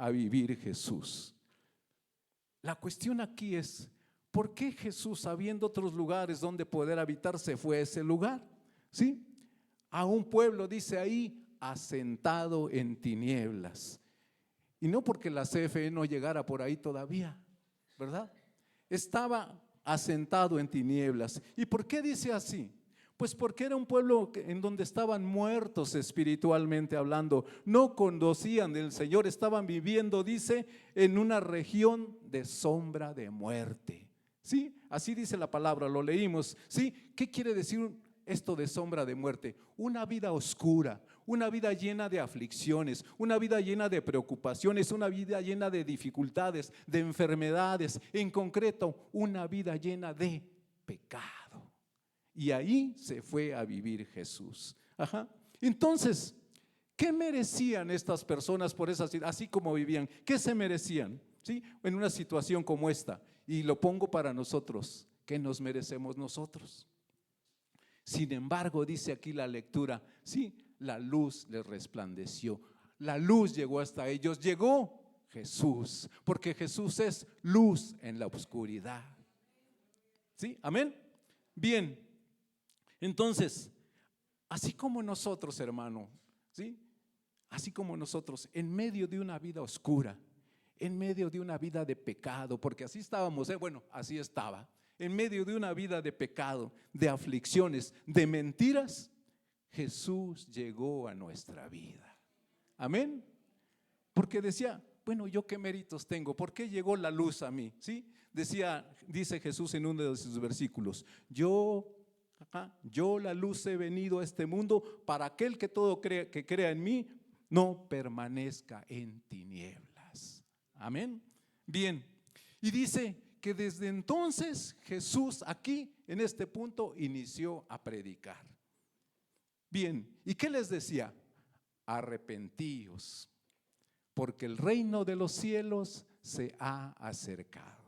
a vivir Jesús. La cuestión aquí es, ¿por qué Jesús, habiendo otros lugares donde poder habitar, se fue a ese lugar? ¿Sí? A un pueblo, dice ahí, asentado en tinieblas. Y no porque la CFE no llegara por ahí todavía, ¿verdad? Estaba asentado en tinieblas. ¿Y por qué dice así? Pues porque era un pueblo en donde estaban muertos espiritualmente hablando, no conocían del Señor, estaban viviendo, dice, en una región de sombra de muerte. ¿Sí? Así dice la palabra, lo leímos. ¿Sí? ¿Qué quiere decir esto de sombra de muerte? Una vida oscura, una vida llena de aflicciones, una vida llena de preocupaciones, una vida llena de dificultades, de enfermedades, en concreto, una vida llena de pecado. Y ahí se fue a vivir Jesús. Ajá. Entonces, ¿qué merecían estas personas por esa situación? Así como vivían, ¿qué se merecían? ¿Sí? En una situación como esta, y lo pongo para nosotros, ¿qué nos merecemos nosotros? Sin embargo, dice aquí la lectura, sí, la luz les resplandeció, la luz llegó hasta ellos, llegó Jesús, porque Jesús es luz en la oscuridad. ¿Sí? Amén. Bien. Entonces, así como nosotros, hermano, ¿sí? Así como nosotros, en medio de una vida oscura, en medio de una vida de pecado, porque así estábamos, bueno, así estaba, en medio de una vida de pecado, de aflicciones, de mentiras, Jesús llegó a nuestra vida. Amén. Porque decía, bueno, ¿yo qué méritos tengo? ¿Por qué llegó la luz a mí? ¿Sí? Dice Jesús en uno de sus versículos, yo la luz he venido a este mundo para aquel que que crea en mí no permanezca en tinieblas. Amén. Bien, y dice que desde entonces Jesús aquí en este punto inició a predicar. Bien, ¿y qué les decía? Arrepentíos, porque el reino de los cielos se ha acercado.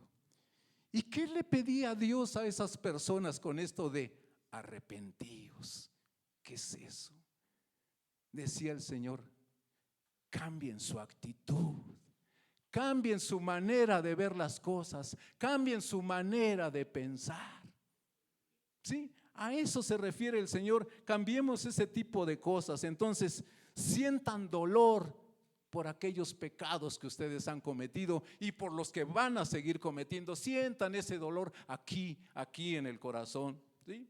¿Y qué le pedía a Dios a esas personas con esto de arrepentíos? ¿Qué es eso? Decía el Señor, cambien su actitud, cambien su manera de ver las cosas, cambien su manera de pensar. ¿Sí? A eso se refiere el Señor, cambiemos ese tipo de cosas. Entonces, sientan dolor por aquellos pecados que ustedes han cometido y por los que van a seguir cometiendo. Sientan ese dolor aquí en el corazón, ¿sí?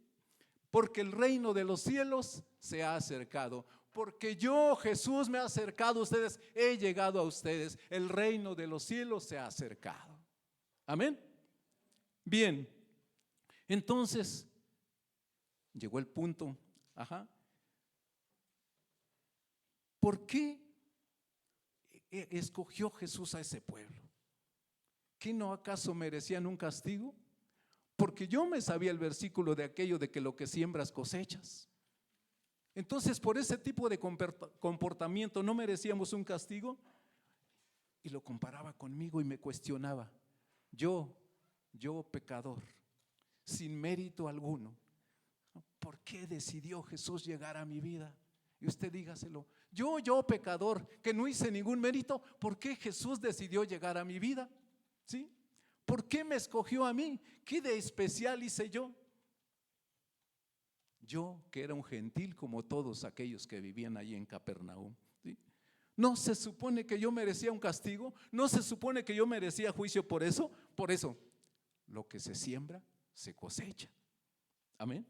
Porque el reino de los cielos se ha acercado. Porque yo, Jesús, me he acercado a ustedes, he llegado a ustedes. El reino de los cielos se ha acercado. Amén. Bien, entonces llegó el punto. ¿Por qué escogió Jesús a ese pueblo? ¿Que no acaso merecían un castigo? Porque yo me sabía el versículo de aquello de que lo que siembras cosechas. Entonces, por ese tipo de comportamiento, ¿no merecíamos un castigo? Y lo comparaba conmigo y me cuestionaba. Yo pecador, sin mérito alguno, ¿por qué decidió Jesús llegar a mi vida? Y usted dígaselo. Yo pecador, que no hice ningún mérito, ¿por qué Jesús decidió llegar a mi vida? ¿Sí? ¿Por qué me escogió a mí? ¿Qué de especial hice yo? Yo que era un gentil como todos aquellos que vivían allí en Capernaum, ¿sí? ¿No se supone que yo merecía un castigo? ¿No se supone que yo merecía juicio por eso? Por eso, lo que se siembra, se cosecha. Amén.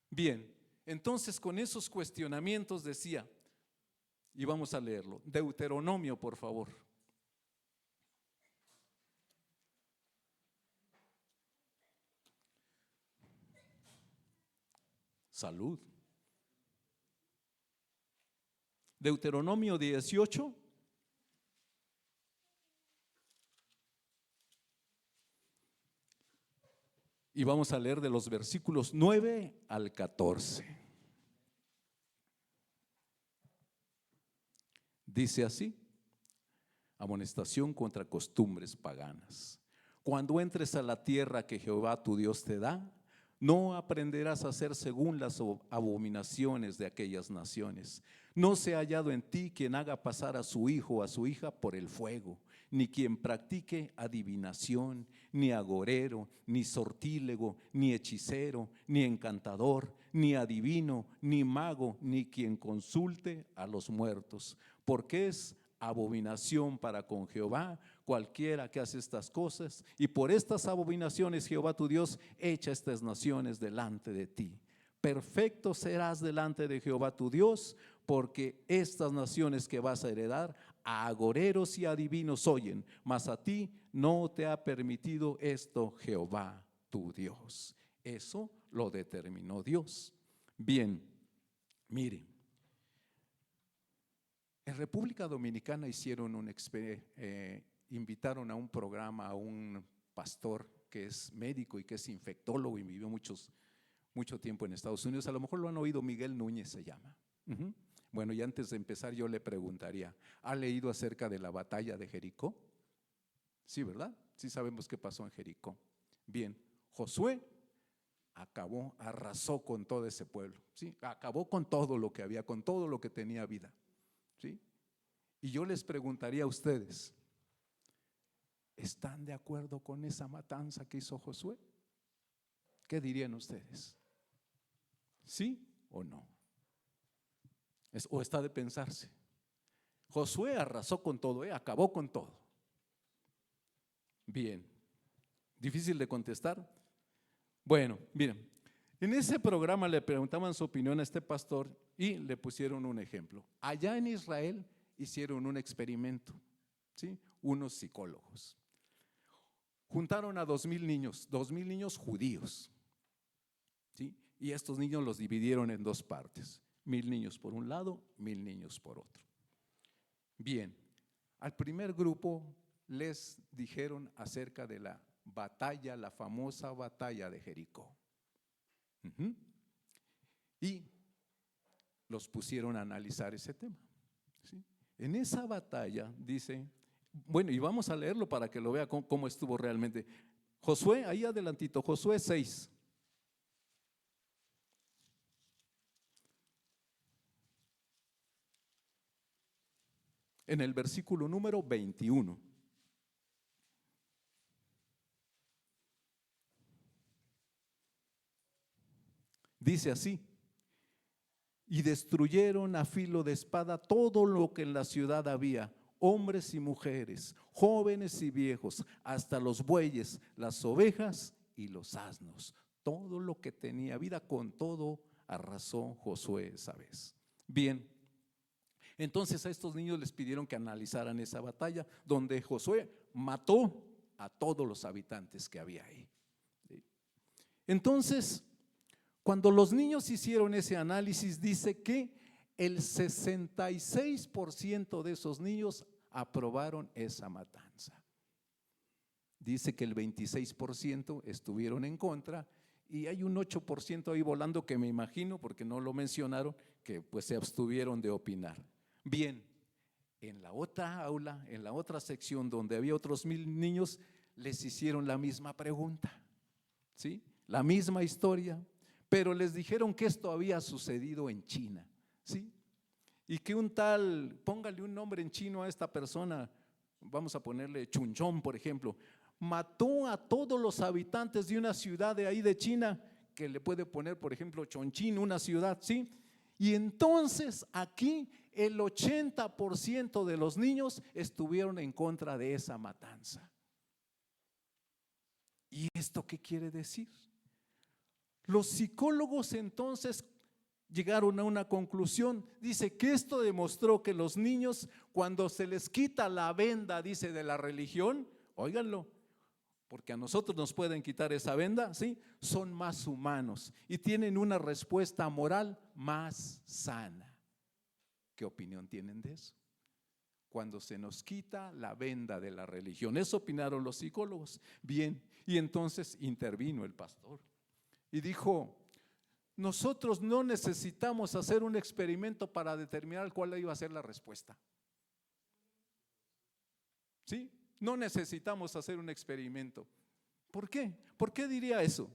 Bien, entonces con esos cuestionamientos decía, y vamos a leerlo, Deuteronomio, por favor. Salud. Deuteronomio 18. Y vamos a leer de los versículos 9 al 14. Dice así: amonestación contra costumbres paganas. Cuando entres a la tierra que Jehová tu Dios te da, no aprenderás a hacer según las abominaciones de aquellas naciones, No se ha hallado en ti quien haga pasar a su hijo o a su hija por el fuego, ni quien practique adivinación, ni agorero, ni sortílego, ni hechicero, ni encantador, ni adivino, ni mago, ni quien consulte a los muertos, porque es abominación para con Jehová cualquiera que hace estas cosas, y por estas abominaciones Jehová tu Dios echa estas naciones delante de ti. Perfecto serás delante de Jehová tu Dios, porque estas naciones que vas a heredar a agoreros y adivinos oyen, mas a ti no te ha permitido esto Jehová tu Dios. Eso lo determinó Dios. Bien, miren, en República Dominicana invitaron a un programa a un pastor que es médico y que es infectólogo y vivió mucho tiempo en Estados Unidos. A lo mejor lo han oído, Miguel Núñez se llama. Bueno, y antes de empezar yo le preguntaría, ¿ha leído acerca de la batalla de Jericó? Sí, ¿verdad? Sí sabemos qué pasó en Jericó. Bien, Josué arrasó con todo ese pueblo, ¿sí? Acabó con todo lo que había, con todo lo que tenía vida, ¿sí? Y yo les preguntaría a ustedes, ¿están de acuerdo con esa matanza que hizo Josué? ¿Qué dirían ustedes? ¿Sí o no? ¿O está de pensarse? Josué arrasó con todo, acabó con todo. Bien, difícil de contestar. Bueno, miren, en ese programa le preguntaban su opinión a este pastor y le pusieron un ejemplo. Allá en Israel hicieron un experimento, ¿sí? Unos psicólogos. Juntaron a 2,000 niños judíos, ¿sí? Y estos niños los dividieron en dos partes, 1,000 niños por un lado, 1,000 niños por otro. Bien, al primer grupo les dijeron acerca de la batalla, la famosa batalla de Jericó. Y los pusieron a analizar ese tema, ¿sí? En esa batalla dice, bueno, y vamos a leerlo para que lo vea cómo estuvo realmente. Josué, ahí adelantito, Josué 6. En el versículo número 21. Dice así: y destruyeron a filo de espada todo lo que en la ciudad había, hombres y mujeres, jóvenes y viejos, hasta los bueyes, las ovejas y los asnos. Todo lo que tenía vida, con todo arrasó Josué esa vez. Bien, entonces a estos niños les pidieron que analizaran esa batalla donde Josué mató a todos los habitantes que había ahí. Entonces, cuando los niños hicieron ese análisis, dice que el 66% de esos niños aprobaron esa matanza. Dice que el 26% estuvieron en contra y hay un 8% ahí volando que me imagino, porque no lo mencionaron, que pues se abstuvieron de opinar. Bien, en la otra aula, en la otra sección donde había otros 1,000 niños, les hicieron la misma pregunta, ¿sí? La misma historia, pero les dijeron que esto había sucedido en China, ¿sí? Y que un tal, póngale un nombre en chino a esta persona, vamos a ponerle Chunchón, por ejemplo, mató a todos los habitantes de una ciudad de ahí de China, que le puede poner, por ejemplo, Chongqing, una ciudad, ¿sí? Y entonces aquí el 80% de los niños estuvieron en contra de esa matanza. ¿Y esto qué quiere decir? Los psicólogos entonces llegaron a una conclusión. Dice que esto demostró que los niños, cuando se les quita la venda, dice, de la religión, óiganlo, porque a nosotros nos pueden quitar esa venda, ¿sí? Son más humanos y tienen una respuesta moral más sana. ¿Qué opinión tienen de eso? Cuando se nos quita la venda de la religión. Eso opinaron los psicólogos. Bien, y entonces intervino el pastor y dijo: nosotros no necesitamos hacer un experimento para determinar cuál iba a ser la respuesta. ¿Sí? No necesitamos hacer un experimento. ¿Por qué? ¿Por qué diría eso?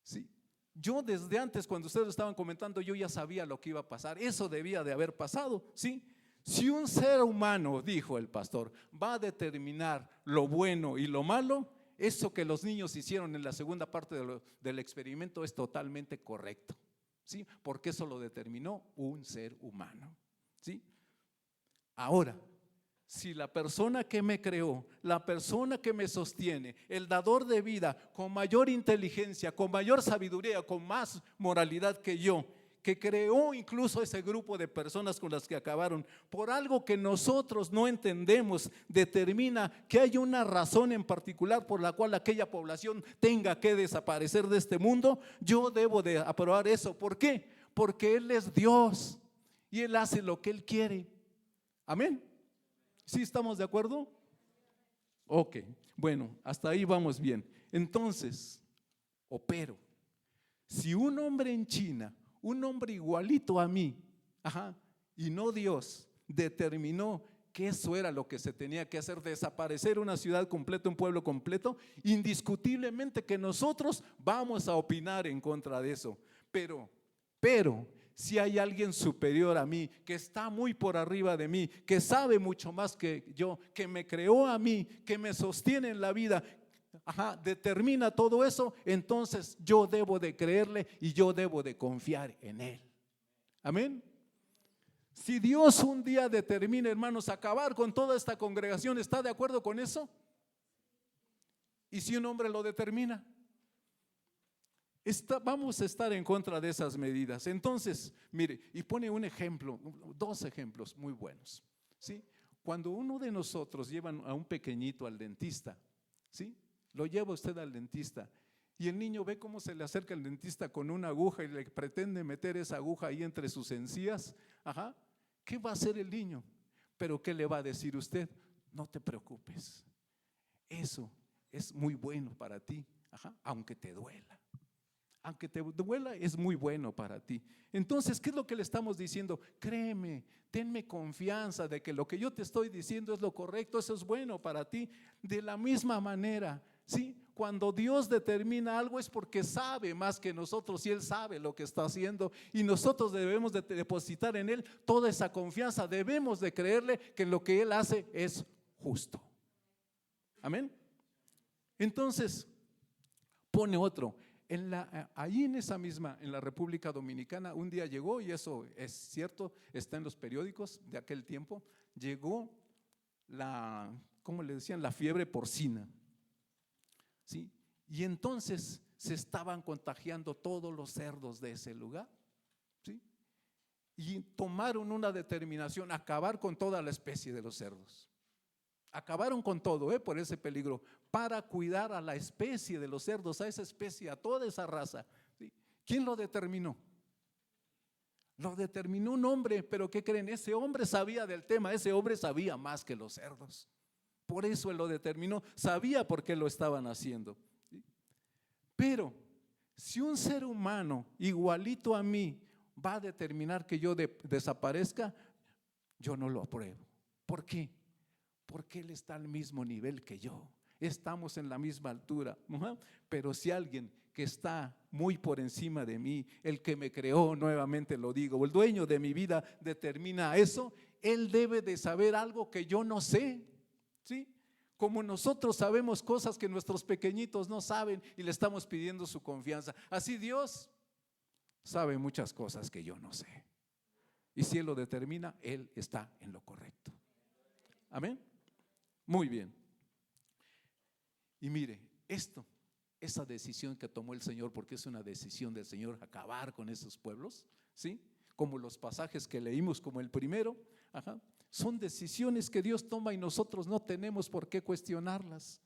Sí, Yo desde antes, cuando ustedes estaban comentando, yo ya sabía lo que iba a pasar. Eso debía de haber pasado, ¿sí? Si un ser humano, dijo el pastor, va a determinar lo bueno y lo malo, eso que los niños hicieron en la segunda parte del experimento es totalmente correcto, ¿sí? Porque eso lo determinó un ser humano, ¿sí? Ahora, si la persona que me creó, la persona que me sostiene, el dador de vida, con mayor inteligencia, con mayor sabiduría, con más moralidad que yo, que creó incluso ese grupo de personas con las que acabaron, por algo que nosotros no entendemos, determina que hay una razón en particular por la cual aquella población tenga que desaparecer de este mundo, yo debo de aprobar eso. ¿Por qué? Porque Él es Dios y Él hace lo que Él quiere. Amén. ¿Sí estamos de acuerdo? Ok, bueno, hasta ahí vamos bien. Entonces, opero. Si un hombre en China, un hombre igualito a mí, y no Dios, determinó que eso era lo que se tenía que hacer, desaparecer una ciudad completa, un pueblo completo, indiscutiblemente que nosotros vamos a opinar en contra de eso. Pero, si hay alguien superior a mí, que está muy por arriba de mí, que sabe mucho más que yo, que me creó a mí, que me sostiene en la vida, determina todo eso, entonces yo debo de creerle y yo debo de confiar en Él. Amén. Si Dios un día determina, hermanos, acabar con toda esta congregación, ¿está de acuerdo con eso? ¿Y si un hombre lo determina? Vamos a estar en contra de esas medidas. Entonces, mire, y pone un ejemplo, dos ejemplos muy buenos, ¿sí? Cuando uno de nosotros lleva a un pequeñito al dentista, ¿sí? Lo lleva usted al dentista y el niño ve cómo se le acerca el dentista con una aguja y le pretende meter esa aguja ahí entre sus encías. ¿Qué va a hacer el niño? Pero ¿qué le va a decir usted? No te preocupes, eso es muy bueno para ti, aunque te duela. Aunque te duela, es muy bueno para ti. Entonces, ¿qué es lo que le estamos diciendo? Créeme, tenme confianza de que lo que yo te estoy diciendo es lo correcto, eso es bueno para ti. De la misma manera, ¿sí? Cuando Dios determina algo es porque sabe más que nosotros y Él sabe lo que está haciendo y nosotros debemos de depositar en Él toda esa confianza. Debemos de creerle que lo que Él hace es justo. Amén. Entonces, pone otro. Ahí en esa misma, en la República Dominicana, un día llegó, y eso es cierto, está en los periódicos de aquel tiempo, llegó ¿cómo le decían? La fiebre porcina, ¿sí? Y entonces se estaban contagiando todos los cerdos de ese lugar, ¿sí? Y tomaron una determinación, acabar con toda la especie de los cerdos. Acabaron con todo, por ese peligro, para cuidar a la especie de los cerdos, a esa especie, a toda esa raza. ¿Sí? ¿Quién lo determinó? Lo determinó un hombre, pero ¿qué creen? Ese hombre sabía del tema, ese hombre sabía más que los cerdos. Por eso él lo determinó, sabía por qué lo estaban haciendo. ¿Sí? Pero si un ser humano igualito a mí va a determinar que yo desaparezca, yo no lo apruebo. ¿Por qué? Porque Él está al mismo nivel que yo, estamos en la misma altura. Pero si alguien que está muy por encima de mí, el que me creó, nuevamente lo digo, el dueño de mi vida determina eso, Él debe de saber algo que yo no sé, ¿sí? Como nosotros sabemos cosas que nuestros pequeñitos no saben y le estamos pidiendo su confianza, así Dios sabe muchas cosas que yo no sé. Y si Él lo determina, Él está en lo correcto. Amén. Muy bien. Y mire, esa decisión que tomó el Señor, porque es una decisión del Señor acabar con esos pueblos, ¿sí? Como los pasajes que leímos, como el primero, son decisiones que Dios toma y nosotros no tenemos por qué cuestionarlas.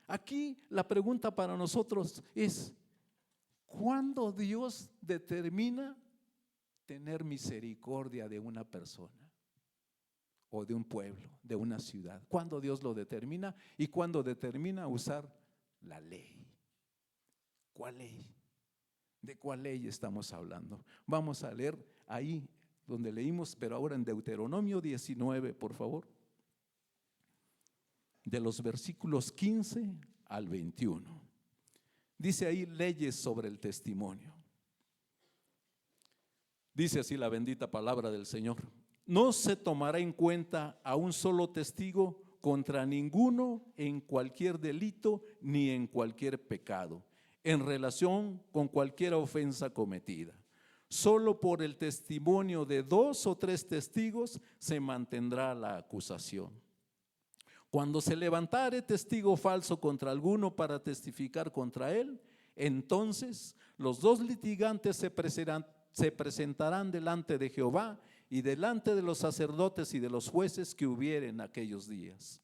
Aquí la pregunta para nosotros es: ¿cuándo Dios determina tener misericordia de una persona? O de un pueblo, de una ciudad. ¿Cuándo Dios lo determina? Y cuándo determina usar la ley. ¿Cuál ley? ¿De cuál ley estamos hablando? Vamos a leer ahí donde leímos, pero ahora en Deuteronomio 19, por favor. De los versículos 15 al 21. Dice ahí leyes sobre el testimonio. Dice así la bendita palabra del Señor: no se tomará en cuenta a un solo testigo contra ninguno en cualquier delito ni en cualquier pecado, en relación con cualquier ofensa cometida. Solo por el testimonio de 2 o 3 testigos se mantendrá la acusación. Cuando se levantare testigo falso contra alguno para testificar contra él, entonces los 2 litigantes se presentarán delante de Jehová y delante de los sacerdotes y de los jueces que hubieren aquellos días.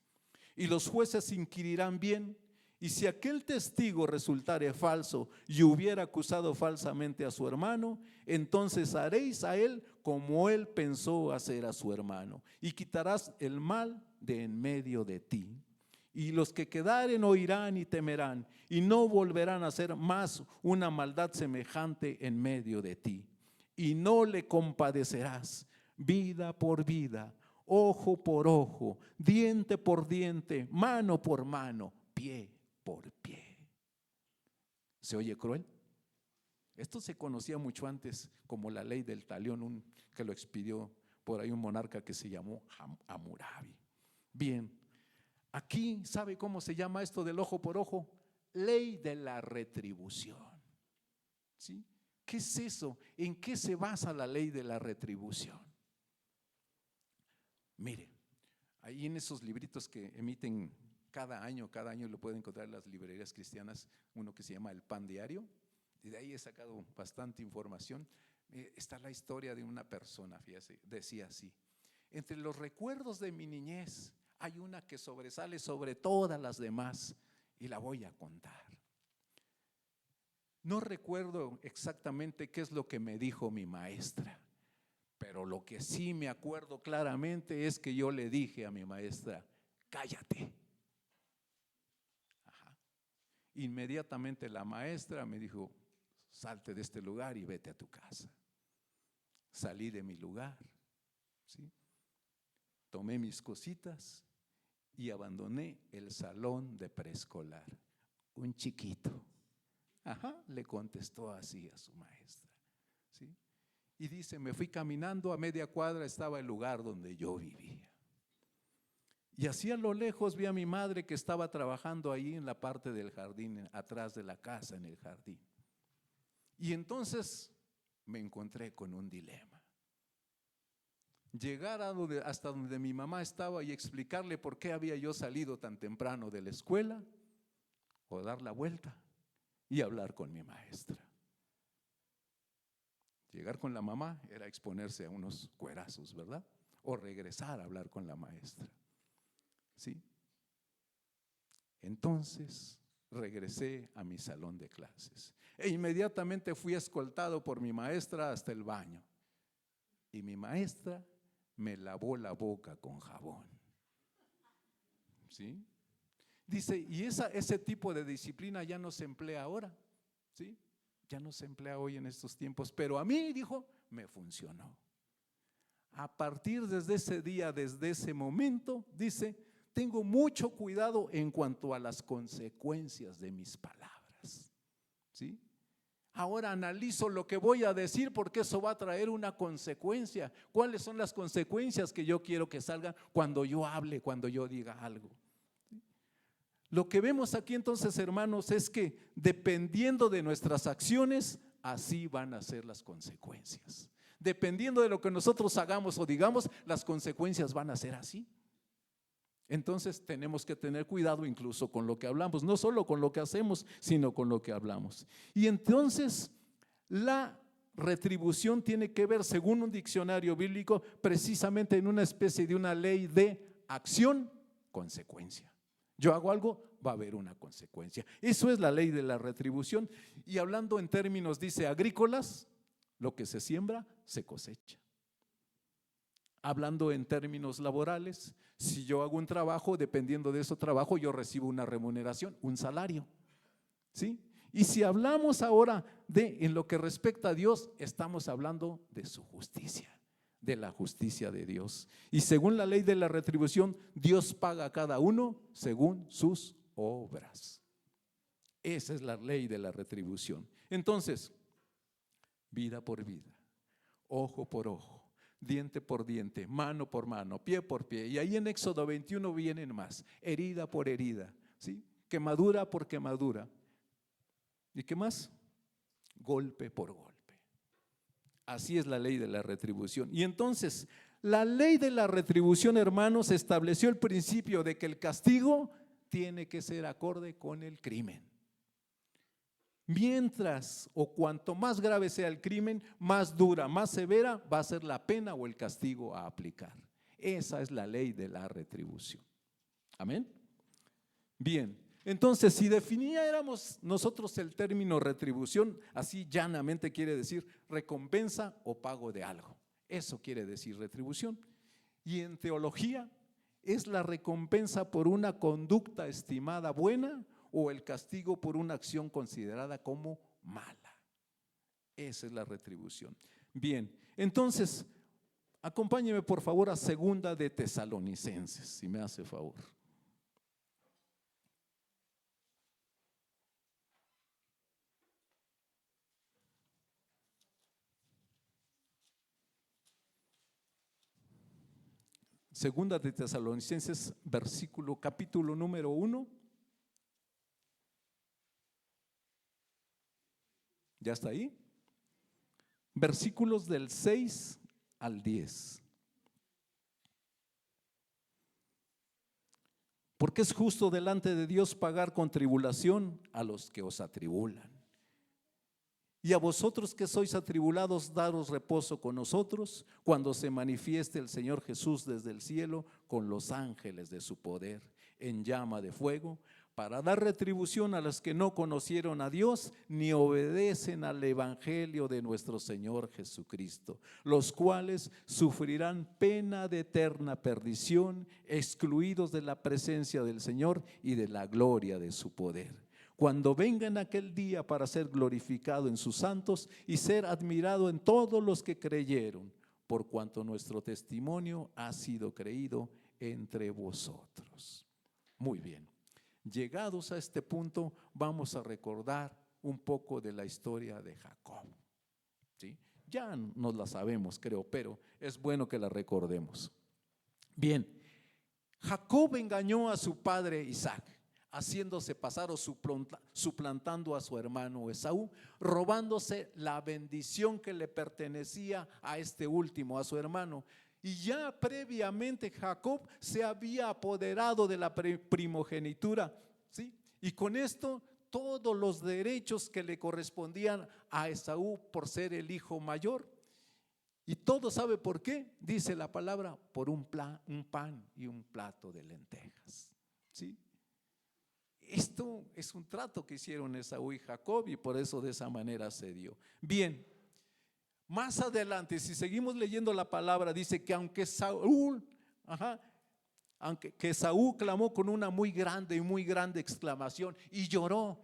Y los jueces inquirirán bien, y si aquel testigo resultare falso y hubiera acusado falsamente a su hermano, entonces haréis a él como él pensó hacer a su hermano, y quitarás el mal de en medio de ti. Y los que quedaren oirán y temerán, y no volverán a hacer más una maldad semejante en medio de ti. Y no le compadecerás, vida por vida, ojo por ojo, diente por diente, mano por mano, pie por pie. ¿Se oye cruel? Esto se conocía mucho antes como la ley del talión, que lo expidió por ahí un monarca que se llamó Hammurabi. Bien, aquí, ¿sabe cómo se llama esto del ojo por ojo? Ley de la retribución. ¿Sí? ¿Qué es eso? ¿En qué se basa la ley de la retribución? Mire, ahí en esos libritos que emiten cada año lo pueden encontrar en las librerías cristianas, uno que se llama El Pan Diario, y de ahí he sacado bastante información. Está la historia de una persona, fíjese, decía así: entre los recuerdos de mi niñez hay una que sobresale sobre todas las demás y la voy a contar. No recuerdo exactamente qué es lo que me dijo mi maestra, pero lo que sí me acuerdo claramente es que yo le dije a mi maestra: cállate. Ajá. Inmediatamente la maestra me dijo: salte de este lugar y vete a tu casa. Salí de mi lugar, ¿sí? Tomé mis cositas y abandoné el salón de preescolar. Un chiquito, ajá, le contestó así a su maestra, ¿sí? Y dice: me fui caminando, a media cuadra estaba el lugar donde yo vivía. Y así a lo lejos vi a mi madre que estaba trabajando ahí en la parte del jardín, atrás de la casa, en el jardín. Y entonces me encontré con un dilema: llegar hasta donde mi mamá estaba y explicarle por qué había yo salido tan temprano de la escuela, o dar la vuelta y hablar con mi maestra. Llegar con la mamá era exponerse a unos cuerazos, ¿verdad? O regresar a hablar con la maestra, ¿sí? Entonces regresé a mi salón de clases e inmediatamente fui escoltado por mi maestra hasta el baño. Y mi maestra me lavó la boca con jabón, ¿sí? Dice, y ese tipo de disciplina ya no se emplea ahora, ¿sí? Ya no se emplea hoy en estos tiempos, pero a mí, dijo, me funcionó. A partir desde ese día, desde ese momento, dice, tengo mucho cuidado en cuanto a las consecuencias de mis palabras, ¿sí? Ahora analizo lo que voy a decir porque eso va a traer una consecuencia. ¿Cuáles son las consecuencias que yo quiero que salgan cuando yo hable, cuando yo diga algo? Lo que vemos aquí entonces, hermanos, es que dependiendo de nuestras acciones, así van a ser las consecuencias. Dependiendo de lo que nosotros hagamos o digamos, las consecuencias van a ser así. Entonces tenemos que tener cuidado incluso con lo que hablamos, no solo con lo que hacemos, sino con lo que hablamos. Y entonces la retribución tiene que ver, según un diccionario bíblico, precisamente en una especie de una ley de acción-consecuencia. Yo hago algo, va a haber una consecuencia. Eso es la ley de la retribución. Y hablando en términos, dice, agrícolas, lo que se siembra, se cosecha. Hablando en términos laborales, si yo hago un trabajo, dependiendo de ese trabajo, yo recibo una remuneración, un salario, ¿sí? Y si hablamos ahora en lo que respecta a Dios, estamos hablando de su justicia, de la justicia de Dios. Y según la ley de la retribución, Dios paga a cada uno según sus obras. Esa es la ley de la retribución. Entonces, vida por vida, ojo por ojo, diente por diente, mano por mano, pie por pie. Y ahí en Éxodo 21 vienen más, herida por herida, ¿sí? Quemadura por quemadura. ¿Y qué más? Golpe por golpe. Así es la ley de la retribución. Y entonces, la ley de la retribución, hermanos, estableció el principio de que el castigo tiene que ser acorde con el crimen. Mientras o cuanto más grave sea el crimen, más dura, más severa va a ser la pena o el castigo a aplicar. Esa es la ley de la retribución. Amén. Bien, entonces si definiéramos nosotros el término retribución, así llanamente quiere decir recompensa o pago de algo. Eso quiere decir retribución. Y en teología es la recompensa por una conducta estimada buena o el castigo por una acción considerada como mala. Esa es la retribución. Bien, entonces, acompáñeme por favor a Segunda de Tesalonicenses, si me hace favor. Segunda de Tesalonicenses, capítulo número 1. ¿Ya está ahí? Versículos del 6 al 10. Porque es justo delante de Dios pagar con tribulación a los que os atribulan. Y a vosotros que sois atribulados, daros reposo con nosotros cuando se manifieste el Señor Jesús desde el cielo con los ángeles de su poder en llama de fuego, para dar retribución a los que no conocieron a Dios ni obedecen al evangelio de nuestro Señor Jesucristo, los cuales sufrirán pena de eterna perdición, excluidos de la presencia del Señor y de la gloria de su poder, cuando venga en aquel día para ser glorificado en sus santos y ser admirado en todos los que creyeron, por cuanto nuestro testimonio ha sido creído entre vosotros. Muy bien, llegados a este punto, vamos a recordar un poco de la historia de Jacob, ¿sí? Ya nos la sabemos, creo, pero es bueno que la recordemos. Bien, Jacob engañó a su padre Isaac, haciéndose pasar o suplantando a su hermano Esaú, robándose la bendición que le pertenecía a este último, a su hermano. Y ya previamente Jacob se había apoderado de la primogenitura, ¿sí? Y con esto todos los derechos que le correspondían a Esaú por ser el hijo mayor. Y todo sabe por qué, dice la palabra, por un pan y un plato de lentejas, ¿sí? Esto es un trato que hicieron Esaú y Jacob y por eso de esa manera se dio. Bien, más adelante, si seguimos leyendo la palabra, dice que aunque Esaú clamó con una muy grande exclamación y lloró,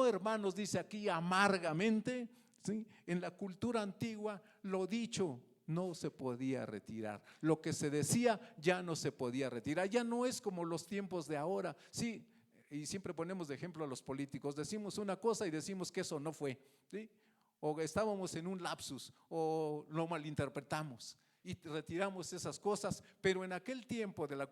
hermanos, dice aquí amargamente, ¿sí? En la cultura antigua lo dicho no se podía retirar, lo que se decía ya no se podía retirar, ya no es como los tiempos de ahora, sí. Y siempre ponemos de ejemplo a los políticos, decimos una cosa y decimos que eso no fue, ¿sí? O estábamos en un lapsus o lo malinterpretamos y retiramos esas cosas, pero en aquel tiempo de la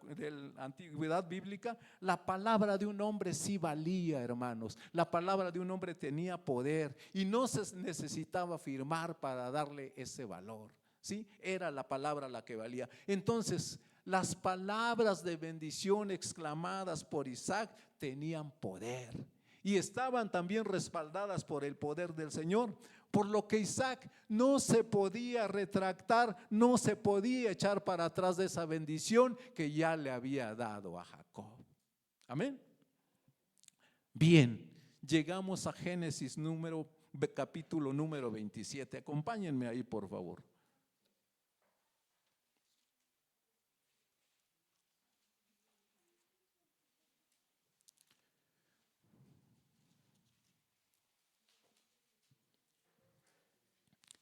antigüedad bíblica, la palabra de un hombre sí valía, hermanos, la palabra de un hombre tenía poder y no se necesitaba firmar para darle ese valor, ¿sí? Era la palabra la que valía. Entonces, las palabras de bendición exclamadas por Isaac tenían poder y estaban también respaldadas por el poder del Señor, por lo que Isaac no se podía retractar, no se podía echar para atrás de esa bendición que ya le había dado a Jacob. Amén. Bien, llegamos a Génesis capítulo número 27. Acompáñenme ahí, por favor.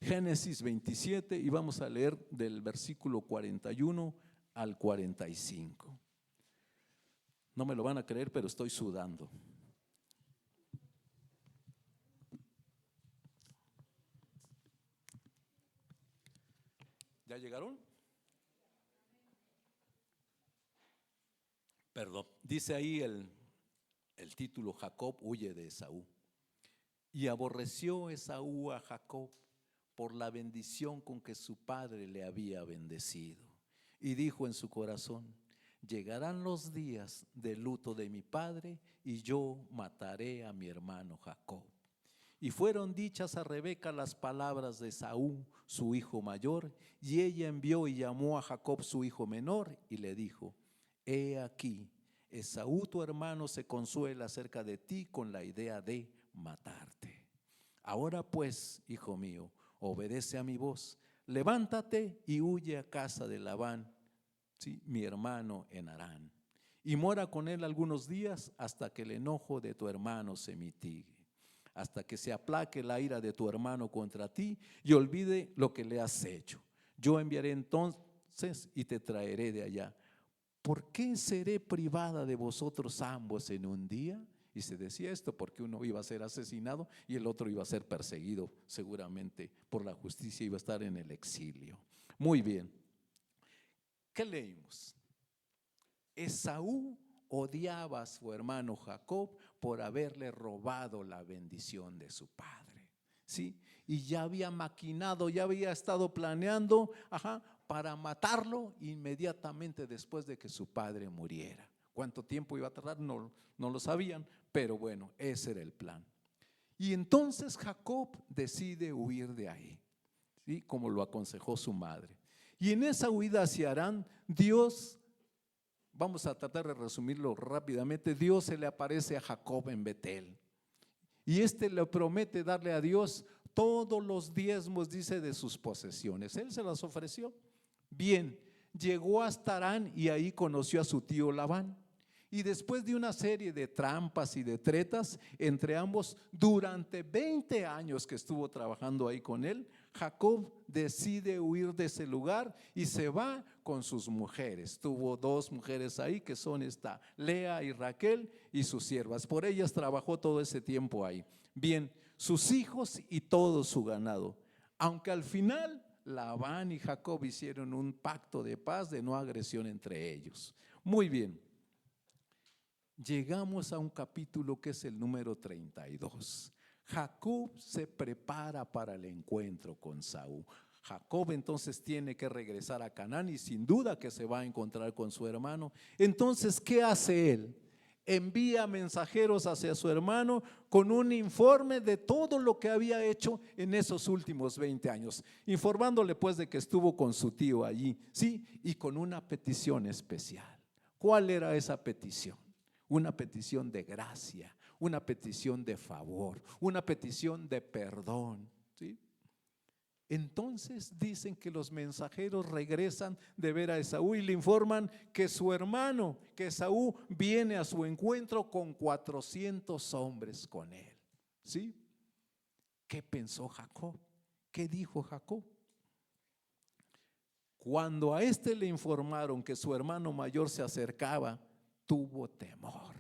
Génesis 27 y vamos a leer del versículo 41 al 45. No me lo van a creer, pero estoy sudando. ¿Ya llegaron? Perdón. Dice ahí el título: Jacob huye de Esaú. Y aborreció Esaú a Jacob por la bendición con que su padre le había bendecido. Y dijo en su corazón: llegarán los días de luto de mi padre y yo mataré a mi hermano Jacob. Y fueron dichas a Rebeca las palabras de Esaú, su hijo mayor, y ella envió y llamó a Jacob su hijo menor y le dijo: he aquí, Esaú tu hermano se consuela acerca de ti con la idea de matarte. Ahora pues, hijo mío, obedece a mi voz, levántate y huye a casa de Labán, ¿sí?, mi hermano en Harán, y mora con él algunos días hasta que el enojo de tu hermano se mitigue, hasta que se aplaque la ira de tu hermano contra ti y olvide lo que le has hecho. Yo enviaré entonces y te traeré de allá. ¿Por qué seré privada de vosotros ambos en un día? Y se decía esto porque uno iba a ser asesinado y el otro iba a ser perseguido, seguramente por la justicia, iba a estar en el exilio. Muy bien, ¿qué leímos? Esaú odiaba a su hermano Jacob por haberle robado la bendición de su padre, ¿sí? Y ya había maquinado, ya había estado planeando, para matarlo inmediatamente después de que su padre muriera. ¿Cuánto tiempo iba a tardar? No lo sabían, pero bueno, ese era el plan. Y entonces Jacob decide huir de ahí, ¿sí?, como lo aconsejó su madre. Y en esa huida hacia Harán, Dios, vamos a tratar de resumirlo rápidamente, Dios se le aparece a Jacob en Betel. Y le promete darle a Dios todos los diezmos, dice, de sus posesiones. Él se las ofreció. Bien, llegó hasta Harán y ahí conoció a su tío Labán. Y después de una serie de trampas y de tretas entre ambos, durante 20 años que estuvo trabajando ahí con él, Jacob decide huir de ese lugar y se va con sus mujeres. Tuvo 2 mujeres ahí, que son Lea y Raquel, y sus siervas. Por ellas trabajó todo ese tiempo ahí. Bien, sus hijos y todo su ganado. Aunque al final Labán y Jacob hicieron un pacto de paz, de no agresión entre ellos. Muy bien. Llegamos a un capítulo que es el número 32. Jacob se prepara para el encuentro con Saúl. Jacob entonces tiene que regresar a Canaán y sin duda que se va a encontrar con su hermano. Entonces, ¿qué hace él? Envía mensajeros hacia su hermano con un informe de todo lo que había hecho en esos últimos 20 años, informándole pues de que estuvo con su tío allí, ¿sí? Y con una petición especial. ¿Cuál era esa petición? Una petición de gracia, una petición de favor, una petición de perdón, ¿sí? Entonces dicen que los mensajeros regresan de ver a Esaú y le informan que su hermano, que Esaú, viene a su encuentro con 400 hombres con él, ¿sí? ¿Qué pensó Jacob? ¿Qué dijo Jacob? Cuando a le informaron que su hermano mayor se acercaba, tuvo temor.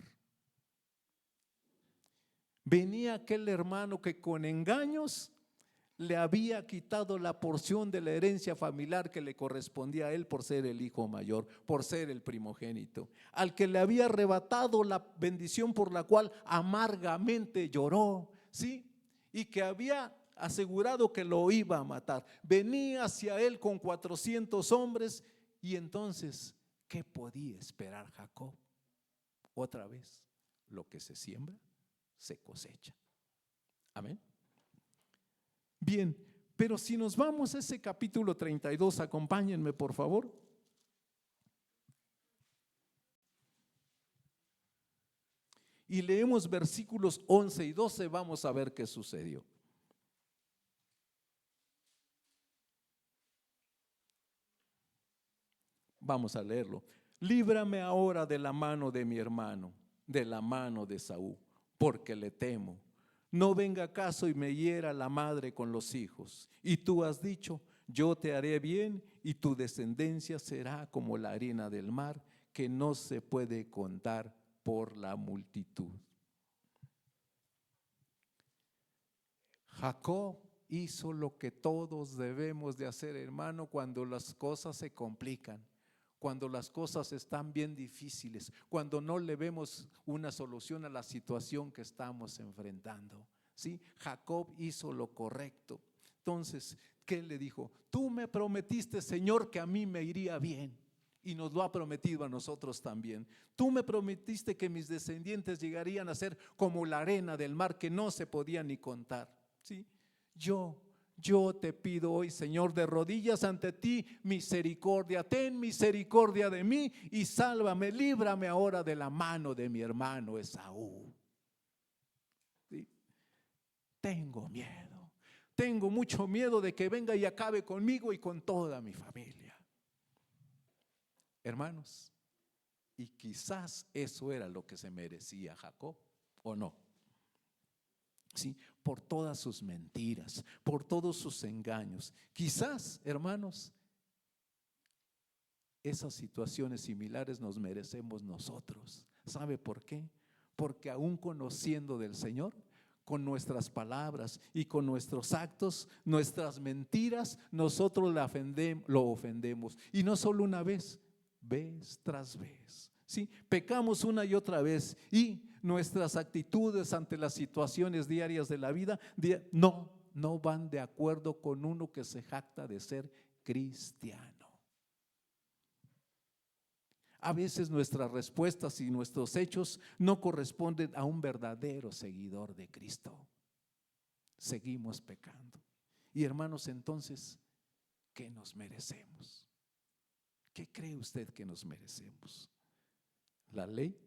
Venía aquel hermano que con engaños le había quitado la porción de la herencia familiar que le correspondía a él por ser el hijo mayor, por ser el primogénito, al que le había arrebatado la bendición por la cual amargamente lloró, ¿sí? Y que había asegurado que lo iba a matar. Venía hacia él con 400 hombres y entonces, ¿qué podía esperar Jacob? Otra vez, lo que se siembra, se cosecha. Amén. Bien, pero si nos vamos a ese capítulo 32, acompáñenme por favor. Y leemos versículos 11 y 12, vamos a ver qué sucedió. Vamos a leerlo. Líbrame ahora de la mano de mi hermano, de la mano de Esaú, porque le temo. No venga acaso y me hiera la madre con los hijos. Y tú has dicho, yo te haré bien y tu descendencia será como la arena del mar, que no se puede contar por la multitud. Jacob hizo lo que todos debemos de hacer, hermano, cuando las cosas se complican, cuando las cosas están bien difíciles, cuando no le vemos una solución a la situación que estamos enfrentando. ¿Sí? Jacob hizo lo correcto. Entonces, ¿qué le dijo? Tú me prometiste, Señor, que a mí me iría bien. Y nos lo ha prometido a nosotros también. Tú me prometiste que mis descendientes llegarían a ser como la arena del mar, que no se podía ni contar. ¿Sí? Yo te pido hoy, Señor, de rodillas ante ti, misericordia. Ten misericordia de mí y sálvame, líbrame ahora de la mano de mi hermano Esaú. ¿Sí? Tengo miedo. Tengo mucho miedo de que venga y acabe conmigo y con toda mi familia. Hermanos, y quizás eso era lo que se merecía Jacob, ¿o no? Sí, por todas sus mentiras, por todos sus engaños. Quizás, hermanos, esas situaciones similares nos merecemos nosotros. ¿Sabe por qué? Porque aún conociendo del Señor, con nuestras palabras y con nuestros actos, nuestras mentiras, nosotros lo ofendemos. Y no solo una vez tras vez. ¿Sí? Pecamos una y otra vez y nuestras actitudes ante las situaciones diarias de la vida no van de acuerdo con uno que se jacta de ser cristiano. A veces nuestras respuestas y nuestros hechos no corresponden a un verdadero seguidor de Cristo. Seguimos pecando. Y hermanos, entonces, ¿qué nos merecemos? ¿Qué cree usted que nos merecemos? ¿La ley?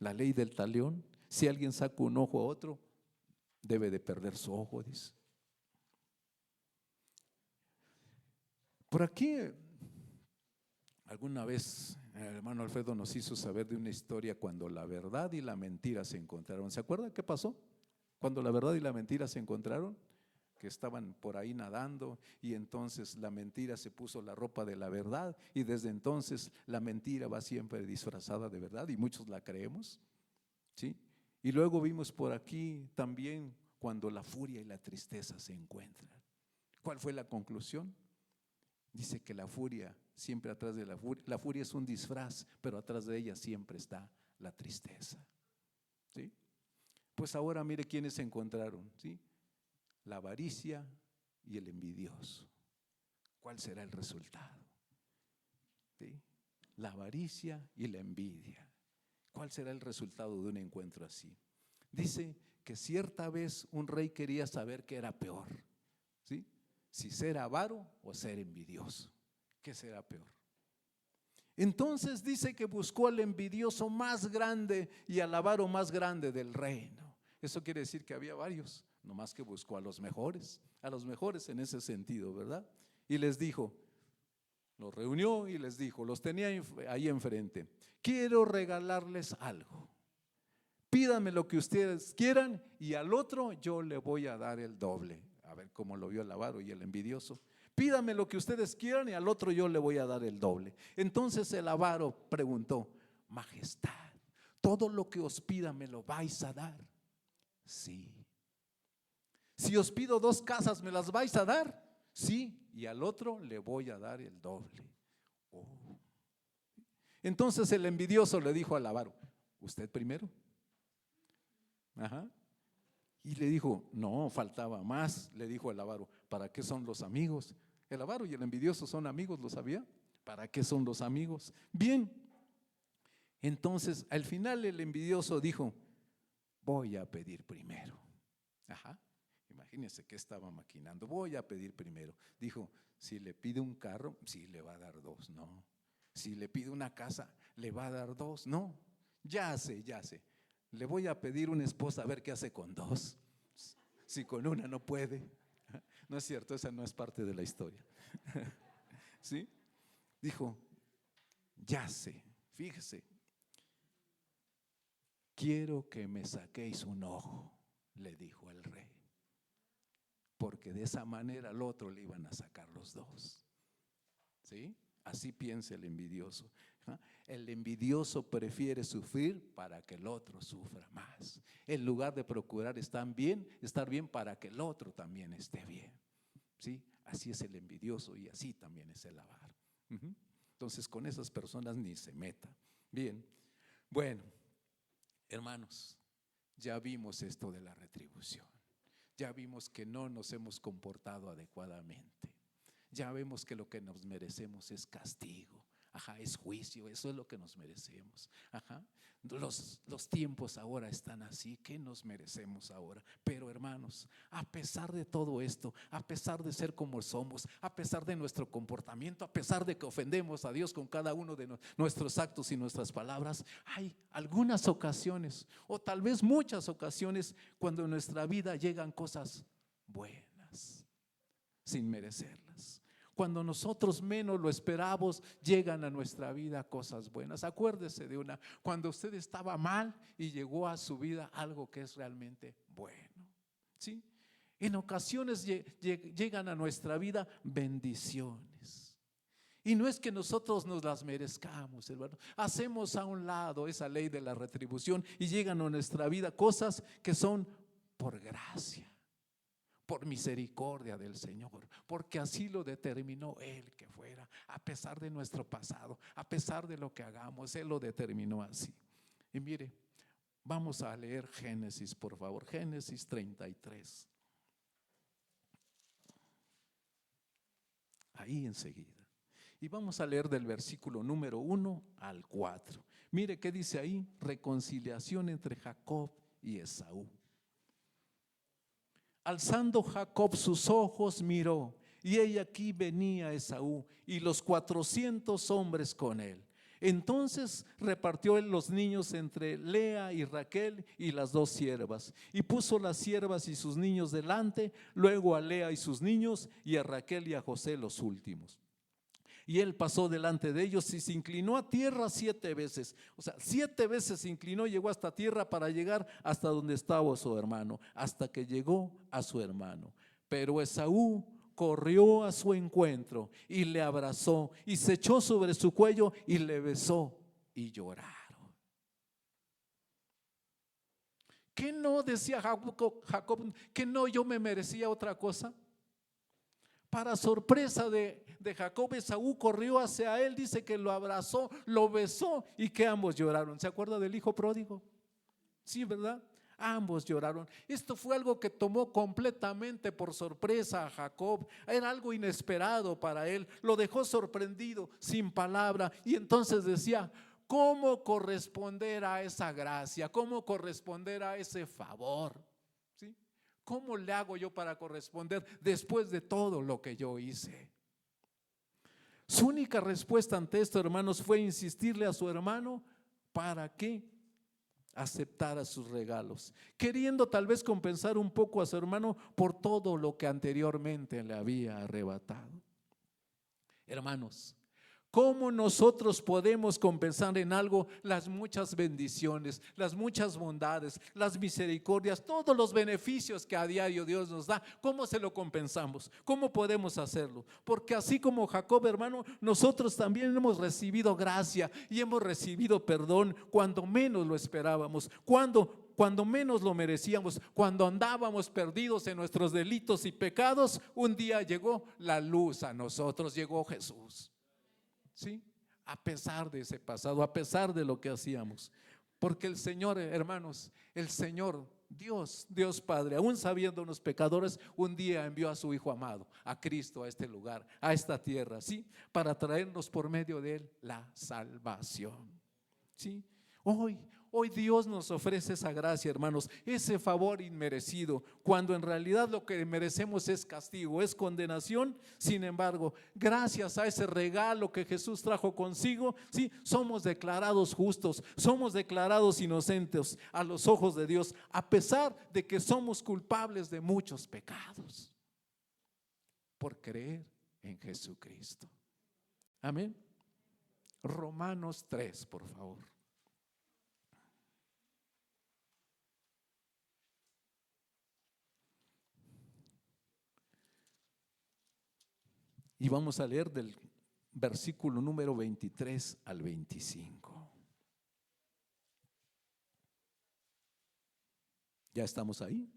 ¿La ley del talión? Si alguien saca un ojo a otro, debe de perder su ojo, dice. Por aquí, alguna vez el hermano Alfredo nos hizo saber de una historia cuando la verdad y la mentira se encontraron. ¿Se acuerda qué pasó? Cuando la verdad y la mentira se encontraron, que estaban por ahí nadando y entonces la mentira se puso la ropa de la verdad y desde entonces la mentira va siempre disfrazada de verdad y muchos la creemos, ¿sí? Y luego vimos por aquí también cuando la furia y la tristeza se encuentran. ¿Cuál fue la conclusión? Dice que la furia, siempre atrás de la furia es un disfraz, pero atrás de ella siempre está la tristeza, ¿sí? Pues ahora mire quiénes se encontraron, ¿sí? La avaricia y el envidioso. ¿Cuál será el resultado? ¿Sí? La avaricia y la envidia. ¿Cuál será el resultado de un encuentro así? Dice que cierta vez un rey quería saber qué era peor, ¿sí? Si ser avaro o ser envidioso. ¿Qué será peor? Entonces dice que buscó al envidioso más grande y al avaro más grande del reino. Eso quiere decir que había varios, nomás que buscó a los mejores en ese sentido, ¿verdad? Y les dijo, los reunió y les dijo, los tenía ahí enfrente, quiero regalarles algo. Pídanme lo que ustedes quieran y al otro yo le voy a dar el doble. A ver cómo lo vio el avaro y el envidioso. Pídame lo que ustedes quieran y al otro yo le voy a dar el doble. Entonces el avaro preguntó, majestad, ¿todo lo que os pida me lo vais a dar? Sí. Si os pido 2 casas, ¿me las vais a dar? Sí. Y al otro le voy a dar el doble. Oh. Entonces el envidioso le dijo al avaro, ¿usted primero? Ajá. Y le dijo, no, faltaba más. Le dijo el avaro, ¿para qué son los amigos? El avaro y el envidioso son amigos, ¿lo sabía? ¿Para qué son los amigos? Bien, entonces al final el envidioso dijo, voy a pedir primero. Ajá, imagínense que estaba maquinando, voy a pedir primero. Dijo, si le pide un carro, sí le va a dar 2, no. Si le pide una casa, le va a dar 2, no. Ya sé. Le voy a pedir una esposa a ver qué hace con 2. Si con una no puede. No es cierto, esa no es parte de la historia. ¿Sí? Dijo, ya sé, fíjese, quiero que me saquéis un ojo, le dijo el rey, porque de esa manera al otro le iban a sacar los 2. ¿Sí? Así piensa el envidioso. ¿Ah? El envidioso prefiere sufrir para que el otro sufra más, en lugar de procurar estar bien para que el otro también esté bien. ¿Sí? Así es el envidioso y así también es el avaro. Entonces con esas personas ni se meta. Bien, bueno, hermanos, ya vimos esto de la retribución. Ya vimos que no nos hemos comportado adecuadamente. Ya vemos que lo que nos merecemos es castigo. Ajá, es juicio, eso es lo que nos merecemos. Ajá. Los tiempos ahora están así, ¿qué nos merecemos ahora? Pero hermanos, a pesar de todo esto, a pesar de ser como somos, a pesar de nuestro comportamiento, a pesar de que ofendemos a Dios con cada uno de nuestros actos y nuestras palabras, hay algunas ocasiones, o tal vez muchas ocasiones, cuando en nuestra vida llegan cosas buenas, sin merecerlas. Cuando nosotros menos lo esperamos, llegan a nuestra vida cosas buenas. Acuérdese de una, cuando usted estaba mal y llegó a su vida algo que es realmente bueno. ¿Sí? En ocasiones llegan a nuestra vida bendiciones. Y no es que nosotros nos las merezcamos, hermano. Hacemos a un lado esa ley de la retribución y llegan a nuestra vida cosas que son por gracia, por misericordia del Señor, porque así lo determinó Él que fuera, a pesar de nuestro pasado, a pesar de lo que hagamos, Él lo determinó así. Y mire, vamos a leer Génesis, por favor, Génesis 33. Ahí enseguida. Y vamos a leer del versículo número 1 al 4. Mire qué dice ahí: reconciliación entre Jacob y Esaú. Alzando Jacob sus ojos, miró, y he aquí venía Esaú y los 400 hombres con él. Entonces repartió él los niños entre Lea y Raquel y las dos siervas, y puso las siervas y sus niños delante, luego a Lea y sus niños, y a Raquel y a José los últimos. Y él pasó delante de ellos y se inclinó a tierra 7 veces. O sea, 7 veces se inclinó, llegó hasta tierra para llegar hasta donde estaba su hermano, hasta que llegó a su hermano. Pero Esaú corrió a su encuentro y le abrazó y se echó sobre su cuello y le besó y lloraron. ¿Qué no decía Jacob? ¿Que no yo me merecía otra cosa? Para sorpresa de Jacob, Esaú corrió hacia él, dice que lo abrazó, lo besó y que ambos lloraron. ¿Se acuerda del hijo pródigo? Sí, ¿verdad? Ambos lloraron. Esto fue algo que tomó completamente por sorpresa a Jacob. Era algo inesperado para él. Lo dejó sorprendido, sin palabra. Y entonces decía: ¿cómo corresponder a esa gracia? ¿Cómo corresponder a ese favor? ¿Sí? ¿Cómo le hago yo para corresponder después de todo lo que yo hice? Su única respuesta ante esto, hermanos, fue insistirle a su hermano para que aceptara sus regalos, queriendo tal vez compensar un poco a su hermano por todo lo que anteriormente le había arrebatado. Hermanos, ¿cómo nosotros podemos compensar en algo las muchas bendiciones, las muchas bondades, las misericordias, todos los beneficios que a diario Dios nos da? ¿Cómo se lo compensamos? ¿Cómo podemos hacerlo? Porque así como Jacob, hermano, nosotros también hemos recibido gracia y hemos recibido perdón cuando menos lo esperábamos, cuando menos lo merecíamos, cuando andábamos perdidos en nuestros delitos y pecados. Un día llegó la luz a nosotros, llegó Jesús. ¿Sí? A pesar de ese pasado, a pesar de lo que hacíamos. Porque el Señor, hermanos, el Señor, Dios Padre, aún sabiéndonos pecadores, un día envió a su Hijo amado, a Cristo, a este lugar, a esta tierra, ¿sí? Para traernos por medio de Él la salvación. ¿Sí? Hoy Dios nos ofrece esa gracia, hermanos, ese favor inmerecido, cuando en realidad lo que merecemos es castigo, es condenación. Sin embargo, gracias a ese regalo que Jesús trajo consigo, sí, somos declarados justos, somos declarados inocentes a los ojos de Dios, a pesar de que somos culpables de muchos pecados, por creer en Jesucristo. Amén. Romanos 3, por favor. Y vamos a leer del versículo número 23 al 25. ¿Ya estamos ahí?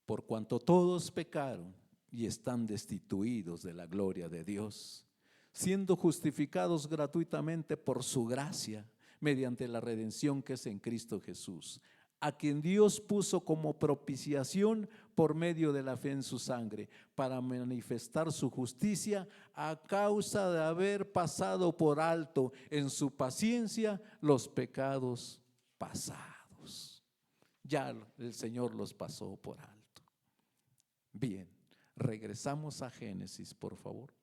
Por cuanto todos pecaron y están destituidos de la gloria de Dios, siendo justificados gratuitamente por su gracia, mediante la redención que es en Cristo Jesús, a quien Dios puso como propiciación por medio de la fe en su sangre, para manifestar su justicia a causa de haber pasado por alto en su paciencia los pecados pasados. Ya el Señor los pasó por alto. Bien, regresamos a Génesis, por favor.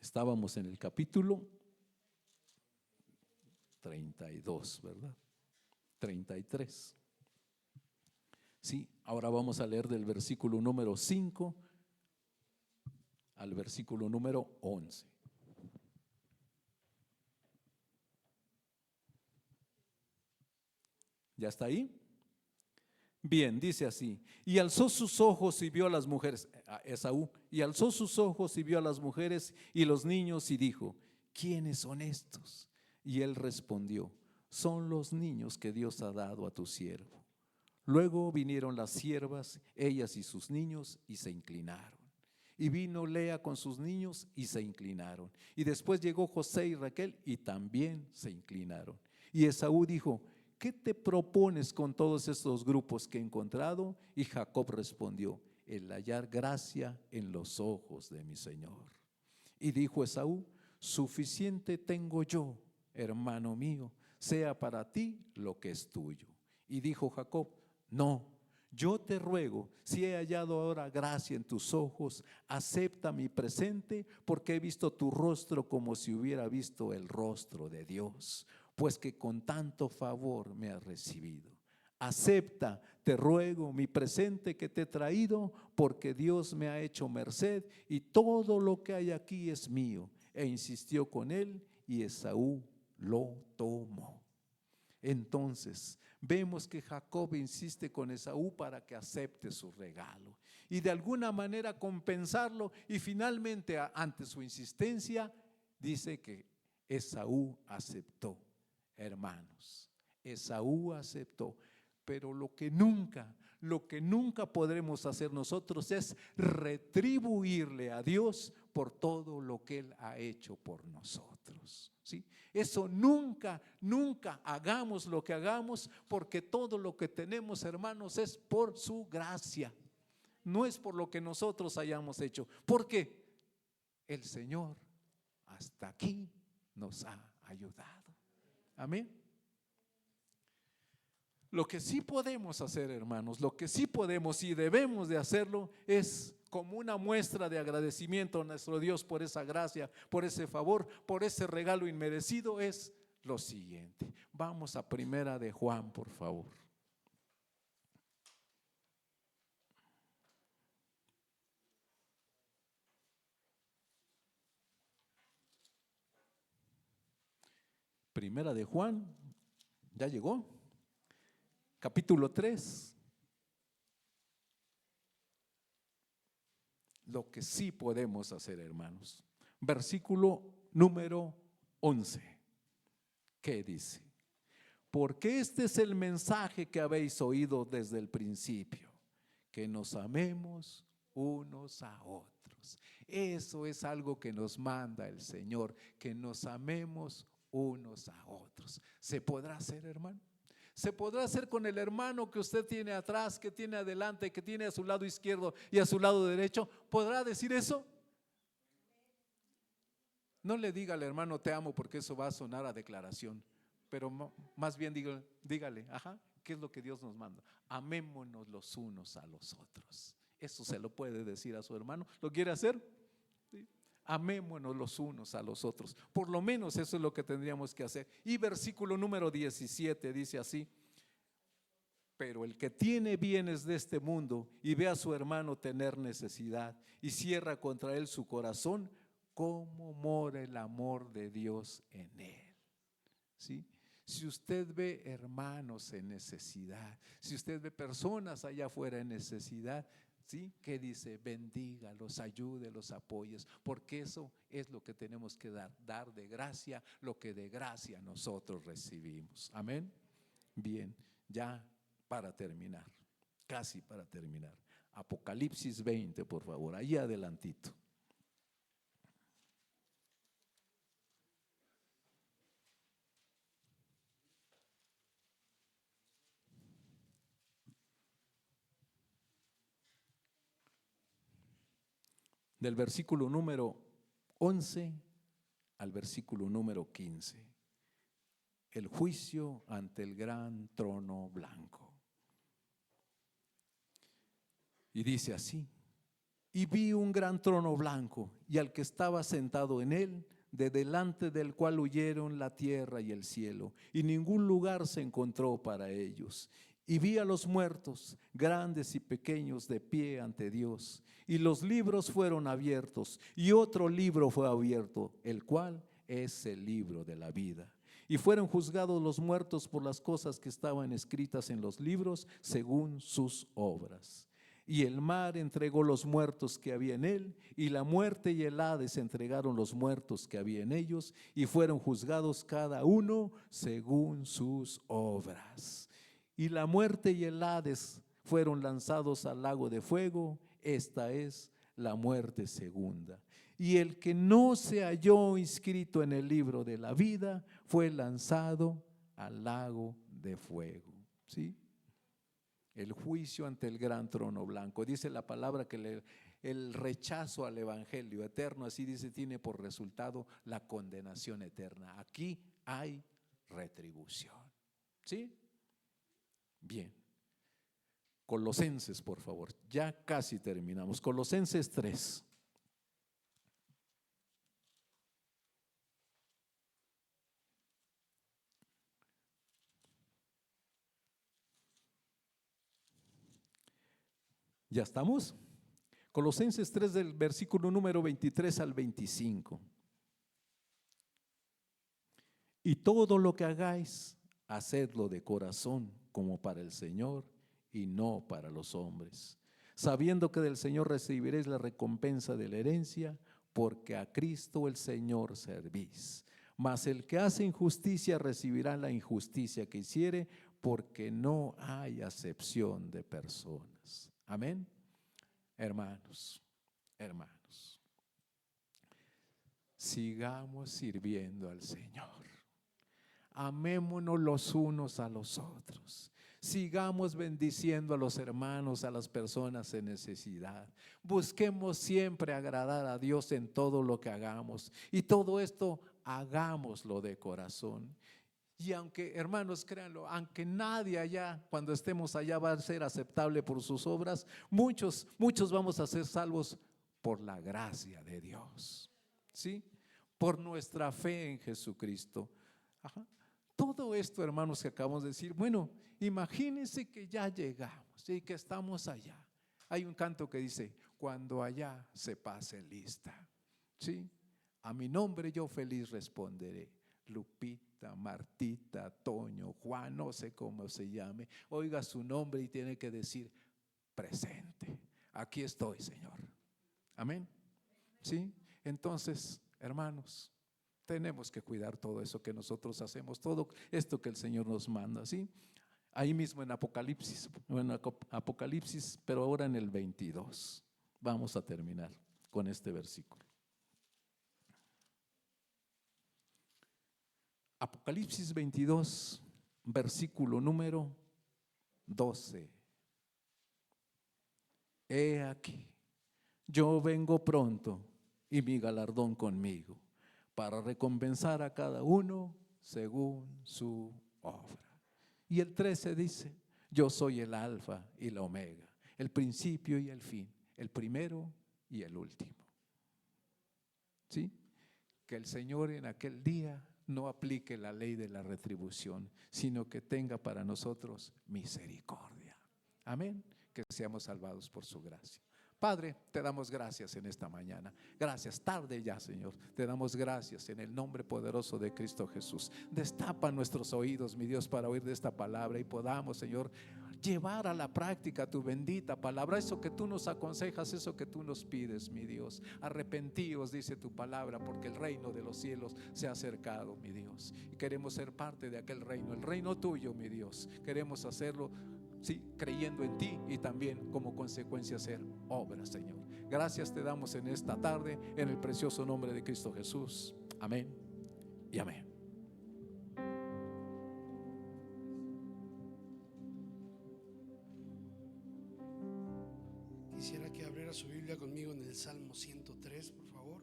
Estábamos en el capítulo 32, ¿verdad? 33. Sí, ahora vamos a leer del versículo número 5 al versículo número 11. ¿Ya está ahí? Bien, dice así: y alzó sus ojos y vio a las mujeres, a Esaú, y alzó sus ojos y vio a las mujeres y los niños y dijo: ¿quiénes son estos? Y él respondió: son los niños que Dios ha dado a tu siervo. Luego vinieron las siervas, ellas y sus niños, y se inclinaron. Y vino Lea con sus niños y se inclinaron. Y después llegó José y Raquel y también se inclinaron. Y Esaú dijo: ¿qué te propones con todos estos grupos que he encontrado? Y Jacob respondió: el hallar gracia en los ojos de mi Señor. Y dijo Esaú: suficiente tengo yo, hermano mío, sea para ti lo que es tuyo. Y dijo Jacob: no, yo te ruego, si he hallado ahora gracia en tus ojos, acepta mi presente, porque he visto tu rostro como si hubiera visto el rostro de Dios, pues que con tanto favor me has recibido. Acepta, te ruego, mi presente que te he traído, porque Dios me ha hecho merced y todo lo que hay aquí es mío. E insistió con él y Esaú lo tomó. Entonces vemos que Jacob insiste con Esaú para que acepte su regalo y de alguna manera compensarlo, y finalmente ante su insistencia dice que Esaú aceptó. Hermanos, Esaú aceptó, pero lo que nunca podremos hacer nosotros es retribuirle a Dios por todo lo que Él ha hecho por nosotros, ¿sí? Eso nunca hagamos lo que hagamos, porque todo lo que tenemos, hermanos, es por su gracia, no es por lo que nosotros hayamos hecho, porque el Señor hasta aquí nos ha ayudado. Amén. Lo que sí podemos hacer, hermanos, lo que sí podemos y debemos de hacerlo es como una muestra de agradecimiento a nuestro Dios por esa gracia, por ese favor, por ese regalo inmerecido, es lo siguiente. Vamos a Primera de Juan, por favor. Primera de Juan, ¿ya llegó? Capítulo 3. Lo que sí podemos hacer, hermanos. Versículo número 11. ¿Qué dice? Porque este es el mensaje que habéis oído desde el principio, que nos amemos unos a otros. Eso es algo que nos manda el Señor, que nos amemos unos a otros. ¿Se podrá hacer, hermano? ¿Se podrá hacer con el hermano que usted tiene atrás, que tiene adelante, que tiene a su lado izquierdo y a su lado derecho? ¿Podrá decir eso? No le diga al hermano te amo, porque eso va a sonar a declaración, pero más bien dígale, ¿qué es lo que Dios nos manda? Amémonos los unos a los otros. Eso se lo puede decir a su hermano. ¿Lo quiere hacer? ¿Sí? Amémonos los unos a los otros. Por lo menos eso es lo que tendríamos que hacer. Y versículo número 17 dice así: pero el que tiene bienes de este mundo y ve a su hermano tener necesidad y cierra contra él su corazón, ¿cómo mora el amor de Dios en él? ¿Sí? Si usted ve hermanos en necesidad, si usted ve personas allá afuera en necesidad, ¿sí? ¿Qué dice? Bendígalos, ayúdelos, apoyes, porque eso es lo que tenemos que dar de gracia, lo que de gracia nosotros recibimos. Amén. Bien, ya para terminar, casi para terminar. Apocalipsis 20, por favor, ahí adelantito. Del versículo número 11 al versículo número 15. El juicio ante el gran trono blanco. Y dice así: y vi un gran trono blanco y al que estaba sentado en él, de delante del cual huyeron la tierra y el cielo, y ningún lugar se encontró para ellos. Y vi a los muertos, grandes y pequeños, de pie ante Dios, y los libros fueron abiertos, y otro libro fue abierto, el cual es el libro de la vida. Y fueron juzgados los muertos por las cosas que estaban escritas en los libros, según sus obras. Y el mar entregó los muertos que había en él, y la muerte y el Hades entregaron los muertos que había en ellos, y fueron juzgados cada uno según sus obras. Y la muerte y el Hades fueron lanzados al lago de fuego. Esta es la muerte segunda. Y el que no se halló inscrito en el libro de la vida fue lanzado al lago de fuego. ¿Sí? El juicio ante el gran trono blanco. Dice la palabra que el rechazo al evangelio eterno, así dice, tiene por resultado la condenación eterna. Aquí hay retribución. ¿Sí? Bien. Colosenses, por favor. Ya casi terminamos. Colosenses 3. ¿Ya estamos? Colosenses 3 del versículo número 23 al 25. Y todo lo que hagáis, hacedlo de corazón, como para el Señor y no para los hombres, sabiendo que del Señor recibiréis la recompensa de la herencia, porque a Cristo el Señor servís. Mas el que hace injusticia recibirá la injusticia que hiciere, porque no hay acepción de personas. Amén. Hermanos, hermanos, sigamos sirviendo al Señor. Amémonos los unos a los otros. Sigamos bendiciendo a los hermanos, a las personas en necesidad. Busquemos siempre agradar a Dios en todo lo que hagamos. Y todo esto hagámoslo de corazón. Y aunque, hermanos, créanlo, aunque nadie allá, cuando estemos allá, va a ser aceptable por sus obras, muchos vamos a ser salvos por la gracia de Dios. ¿Sí? Por nuestra fe en Jesucristo. Ajá. Todo esto, hermanos, que acabamos de decir, bueno, imagínense que ya llegamos y que estamos allá. Hay un canto que dice: cuando allá se pase lista. ¿Sí? A mi nombre yo feliz responderé. Lupita, Martita, Toño, Juan, no sé cómo se llame, oiga su nombre y tiene que decir: presente, aquí estoy, Señor. Amén. ¿Sí? Entonces, hermanos, tenemos que cuidar todo eso que nosotros hacemos, todo esto que el Señor nos manda, ¿sí? Ahí mismo en Apocalipsis, pero ahora en el 22. Vamos a terminar con este versículo. Apocalipsis 22, versículo número 12. He aquí, yo vengo pronto y mi galardón conmigo, para recompensar a cada uno según su obra. Y el 13 dice: yo soy el alfa y la omega, el principio y el fin, el primero y el último. ¿Sí? Que el Señor en aquel día no aplique la ley de la retribución, sino que tenga para nosotros misericordia. Amén. Que seamos salvados por su gracia. Padre, te damos gracias en esta mañana. Gracias, tarde ya, Señor. Te damos gracias en el nombre poderoso de Cristo Jesús. Destapa nuestros oídos, mi Dios, para oír de esta palabra y podamos, Señor, llevar a la práctica tu bendita palabra, eso que tú nos aconsejas, eso que tú nos pides, mi Dios. Arrepentíos, dice tu palabra, porque el reino de los cielos se ha acercado, mi Dios, y queremos ser parte de aquel reino, el reino tuyo, mi Dios. Queremos hacerlo, sí, creyendo en ti y también como consecuencia hacer obras, Señor. Gracias te damos en esta tarde, en el precioso nombre de Cristo Jesús. Amén y amén. Quisiera que abriera su Biblia conmigo en el Salmo 103, por favor.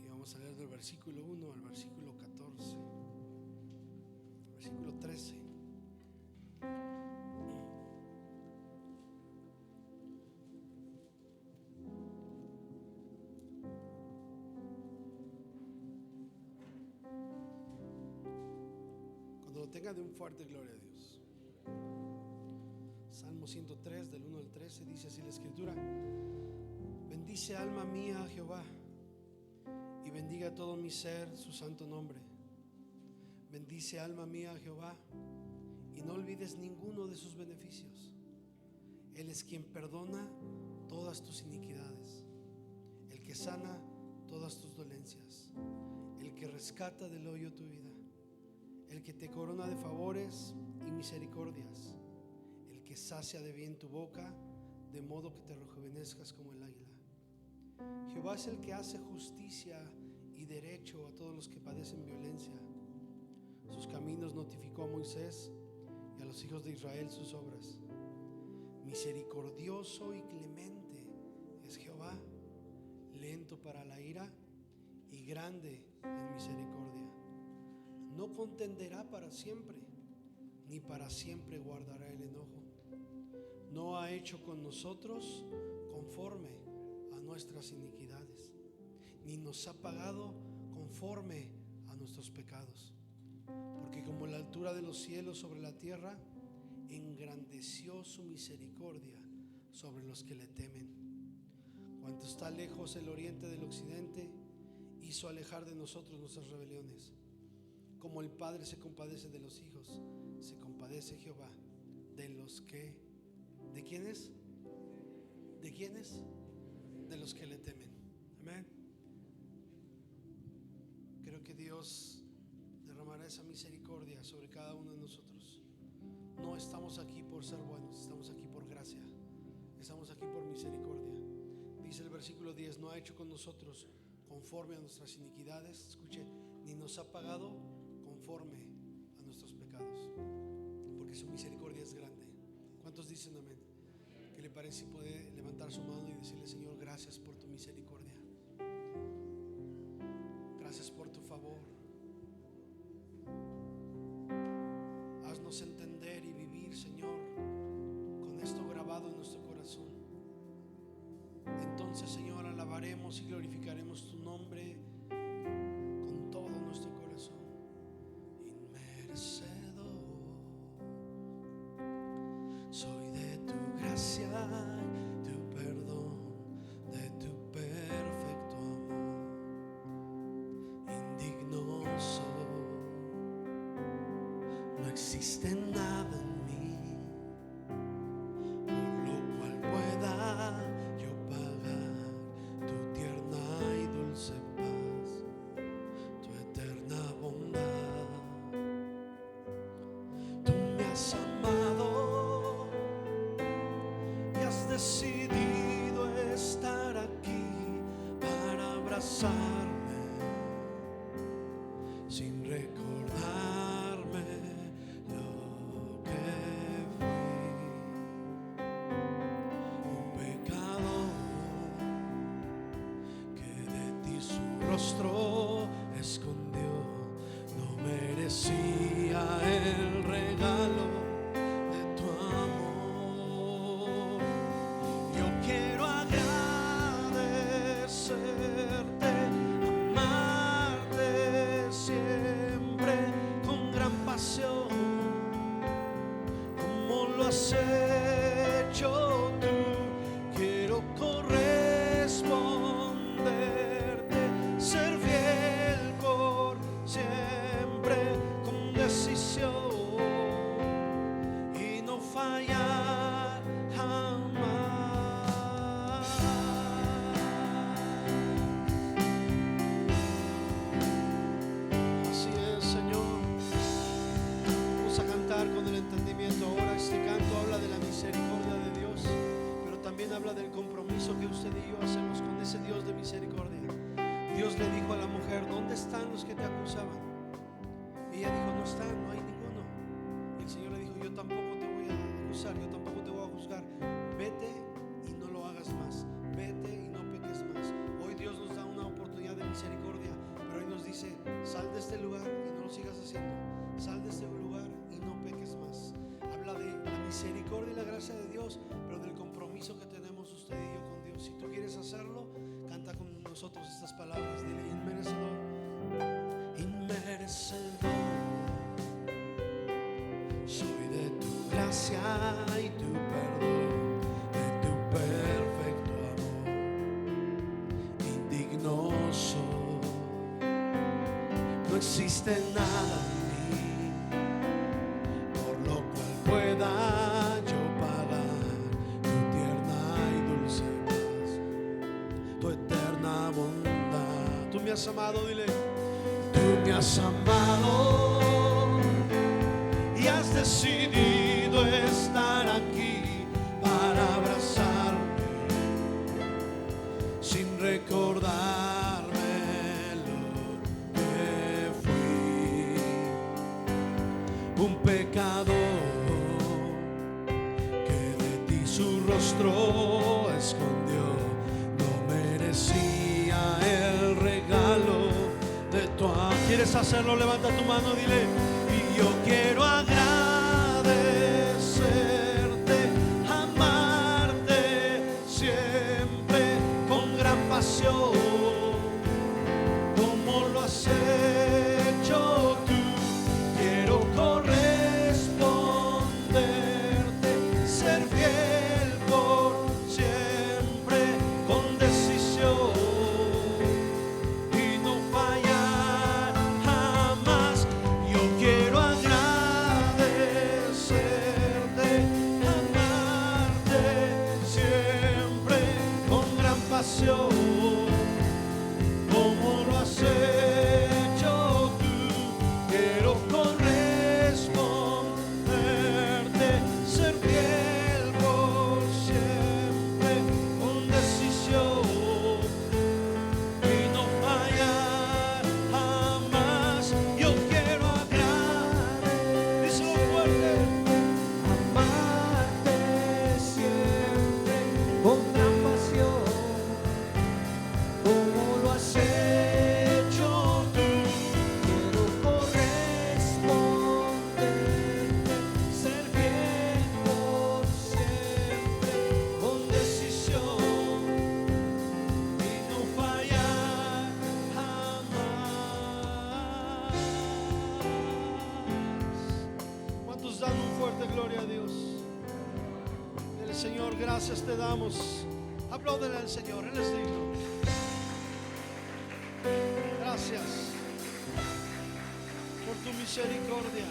Y vamos a leer del versículo 1 al versículo 14, versículo 13. Cuando lo tengan, de un fuerte gloria a Dios. Salmo 103 del 1 al 13 dice así la escritura: bendice alma mía a Jehová, y bendiga todo mi ser su santo nombre. Bendice alma mía a Jehová, y no olvides ninguno de sus beneficios. Él es quien perdona todas tus iniquidades, el que sana todas tus dolencias, el que rescata del hoyo tu vida, el que te corona de favores y misericordias, que sacia de bien tu boca, de modo que te rejuvenezcas como el águila. Jehová es el que hace justicia y derecho a todos los que padecen violencia. Sus caminos notificó a Moisés, y a los hijos de Israel sus obras. Misericordioso y clemente es Jehová, lento para la ira y grande en misericordia. No contenderá para siempre, ni para siempre guardará el enojo. No ha hecho con nosotros conforme a nuestras iniquidades, ni nos ha pagado conforme a nuestros pecados. Porque como la altura de los cielos sobre la tierra, engrandeció su misericordia sobre los que le temen. Cuanto está lejos el oriente del occidente, hizo alejar de nosotros nuestras rebeliones. Como el Padre se compadece de los hijos, se compadece Jehová de los que... ¿De quiénes? ¿De quiénes? De los que le temen. Amén. Creo que Dios derramará esa misericordia sobre cada uno de nosotros. No estamos aquí por ser buenos, estamos aquí por gracia, estamos aquí por misericordia. Dice el versículo 10: no ha hecho con nosotros conforme a nuestras iniquidades, escuche, ni nos ha pagado conforme a nuestros pecados, porque su misericordia es grande. ¿Cuántos dicen amén? ¿Qué le parece si puede levantar su mano y decirle: Señor, gracias por tu misericordia, gracias por tu favor? Haznos entender y vivir, Señor, con esto grabado en nuestro corazón. Entonces, Señor, alabaremos y glorificaremos tu nombre con todo nuestro corazón. Inmerecedor soy de tu gracia, tu perdón, de tu perfecto amor. Indigno soy, no existe nada en mí por lo cual pueda yo pagar tu tierna y dulce paz, tu eterna bondad. Tú me has amado y has decidido estar aquí para abrazarme sin recordarme lo que fui, un pecador que de ti su rostro escondió. No merecía el regalo de tu amor. Yo quiero agradecerte, amarte siempre con gran pasión, como lo has hecho habla del compromiso que usted y yo hacemos con ese Dios de misericordia. Dios le dijo a la mujer: ¿dónde están los que te acusaban? Y ella dijo: no están, no hay ninguno. Y el Señor le dijo: yo tampoco te voy a acusar, yo tampoco te voy a juzgar. Vete y no lo hagas más, vete y no peques más. Hoy Dios nos da una oportunidad de misericordia, pero hoy nos dice: sal de este lugar y no lo sigas haciendo, sal de este lugar y no peques más. Habla de la misericordia y la gracia de Dios, pero del compromiso que tenemos usted y yo con Dios. Si tú quieres hacerlo, canta con nosotros estas palabras. Dile: inmerecedor, inmerecedor soy de tu gracia y tu perdón, de tu perfecto amor. Indigno soy, no existe nada en mí por lo cual pueda yo pagar tu tierna y dulce paz, tu eterna bondad. Tú me has amado, dile: tú me has amado y has decidido estar aquí para abrazarme sin recordarme lo que fui, un pecador que de ti su rostro escondió. No merecía el regalo de tu amor. ¿Quieres hacerlo? Levanta tu mano, dile: y yo quiero agradecerte, amarte siempre con gran pasión, como lo has hecho tú. Quiero corresponderte, ser fiel por siempre, con decisión y no fallar jamás. Yo quiero agradecerte, amarte siempre con gran pasión, como lo has hecho tú. Quiero corresponderte, ser fiel por siempre, con decisión y no fallar jamás. Yo quiero agradar, díselo fuerte, amarte siempre con gran pasión, como lo has hecho tú. Quiero corresponderte, ser fiel por siempre, con decisión y no fallar jamás. ¿Cuántos dan un fuerte gloria a Dios? El Señor, gracias te damos. Apláudele al Señor, Él es digno. Gracias por tu misericordia.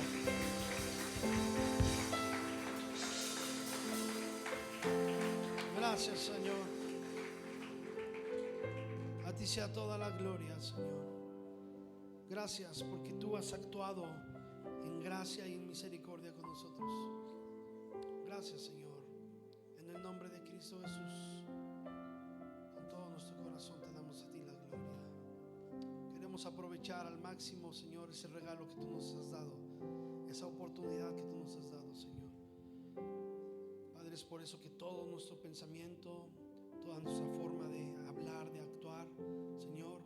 Gracias, Señor. A ti sea toda la gloria, Señor. Gracias porque tú has actuado en gracia y en misericordia con nosotros. Gracias, Señor. En el nombre de Cristo Jesús, con todo nuestro corazón te damos a ti la gloria. Queremos aprovechar al máximo, Señor, ese regalo que tú nos has dado, esa oportunidad que tú nos has dado, Señor. Padre, es por eso que todo nuestro pensamiento, toda nuestra forma de hablar, de actuar, Señor,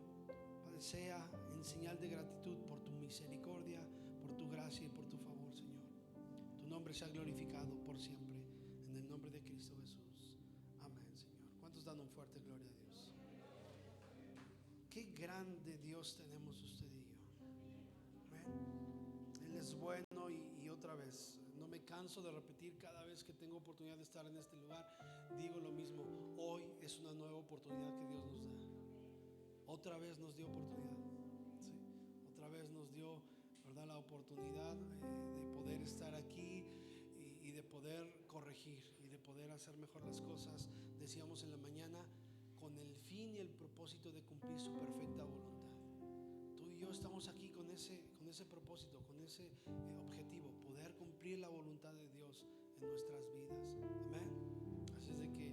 Padre, sea en señal de gratitud por tu misericordia, por tu gracia y por tu favor, Señor. Tu nombre sea glorificado por siempre, en el nombre de Cristo Jesús. Amén, Señor. ¿Cuántos dan un fuerte gloria a Dios? Qué grande Dios tenemos usted y yo. Amén. Él es bueno y otra vez, no me canso de repetir cada vez que tengo oportunidad de estar en este lugar, digo lo mismo. Hoy es una nueva oportunidad que Dios nos da. Otra vez nos dio oportunidad. Sí. Otra vez nos dio, ¿verdad?, la oportunidad de poder estar aquí y de poder corregir y de poder hacer mejor las cosas. Decíamos en la mañana, con el fin y el propósito de cumplir su perfecta voluntad. Tú y yo estamos aquí con ese propósito, con ese objetivo, poder cumplir la voluntad de Dios en nuestras vidas. Amén. Así es de que